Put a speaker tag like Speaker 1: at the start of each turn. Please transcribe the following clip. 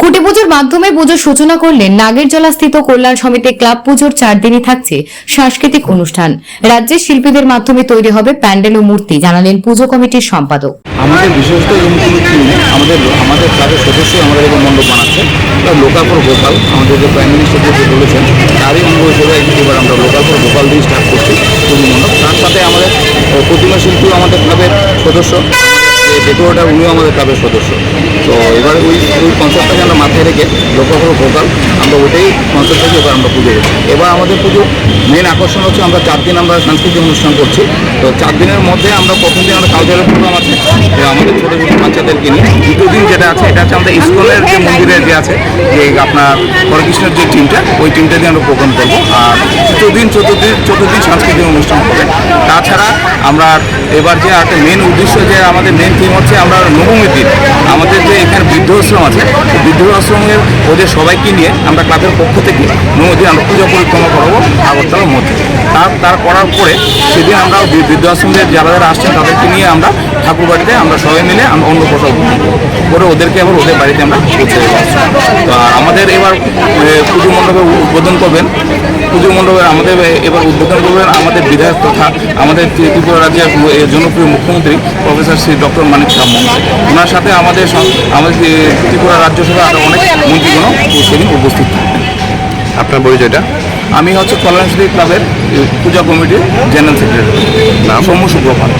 Speaker 1: খুঁটি পুজোর মাধ্যমে পুজোর সূচনা করলেন নাগেরজলা স্থিত কল্যাণ সমিতি ক্লাব। পুজোর 4 দিনই থাকছে সাংস্কৃতিক অনুষ্ঠান। রাজ্যের শিল্পীদের মাধ্যমে তৈরি হবে প্যান্ডেল ও মূর্তি, জানালেন পুজো কমিটির সম্পাদক।
Speaker 2: আমাদের বিশেষত আমাদের ক্লাবের সদস্য আমাদের এবার মণ্ডপ বানাচ্ছে, লোকাল ফর ভোকাল। আমাদের যে প্রাইম মিনিস্টার যে বলেছেন তারই অঙ্গ হিসেবে এবার আমরা লোকাল ফর ভোকাল দিয়ে স্টার্ট করছি পুজো মণ্ডপ। তার সাথে আমাদের প্রতিমা শিল্পীও আমাদের ক্লাবের সদস্য, ডেকোরেটার উনিও আমাদের ক্লাবের সদস্য। তো এবার ওই কনসেপ্টটাকে আমরা মাথায় রেখে লোকাল ফর ভোকাল আমরা ওইটাই কনসেপ্ট থেকে এবার আমরা পুজো করছি। এবার আমাদের পুজো মেন আকর্ষণ হচ্ছে আমরা 4 দিন আমরা সাংস্কৃতিক অনুষ্ঠান করছি। তো 4 দিনের মধ্যে আমরা প্রথম দিন আমরা কালচারাল প্রোগ্রাম আছে আমাদের ছোটো ছোটো বাচ্চাদেরকে নিয়ে। দ্বিতীয় দিন যেটা আছে এটা হচ্ছে আমাদের ইস্কনের যে মন্দিরে যে আছে যে আপনার হরেকৃষ্ণের যে টিমটা, ওই টিমটা দিয়ে আমরা প্রোগ্রাম করবো। আর চতুর্থ দিন সাংস্কৃতিক অনুষ্ঠান হবে। তাছাড়া আমরা এবার যে একটা মেন উদ্দেশ্য যে আমাদের মেন থিম হচ্ছে আমরা নবমীর দিন আমাদের যে এখানে বৃদ্ধাশ্রম আছে, বৃদ্ধাশ্রমের ওদের সবাইকে নিয়ে আমরা ক্লাবের পক্ষ থেকে নবমীর দিন আমরা পূজা পরিক্রমা করবো আগরতলার মধ্যে। তার করার পরে সেদিন আমরা বৃদ্ধাশ্রমের যারা যারা আসছেন তাদেরকে নিয়ে আমরা ঠাকুর বাড়িতে আমরা সবাই মিলে আমরা অন্য কোথাও করে ওদেরকে আবার ওদের বাড়িতে আমরা পৌঁছে দেবো। তো আমাদের এবার পুজো মণ্ডপে উদ্বোধন করবেন আমাদের এবার উদ্বোধন করবেন আমাদের বিধায়ক তথা আমাদের ত্রিপুরা রাজ্যের জনপ্রিয় মুখ্যমন্ত্রী প্রফেসর শ্রী ডক্টর মানিক সাহা মহাশয়। ওনার সাথে আমাদের ত্রিপুরা রাজ্যসভার আরও অনেক মন্ত্রীগণ সেদিন উপস্থিত থাকবেন।
Speaker 3: আপনার পরিচয়টা?
Speaker 2: আমি হচ্ছে কল্যাণ ক্লাবের পূজা কমিটির জেনারেল সেক্রেটারি, নাম সৌম্য সুব্রপাল।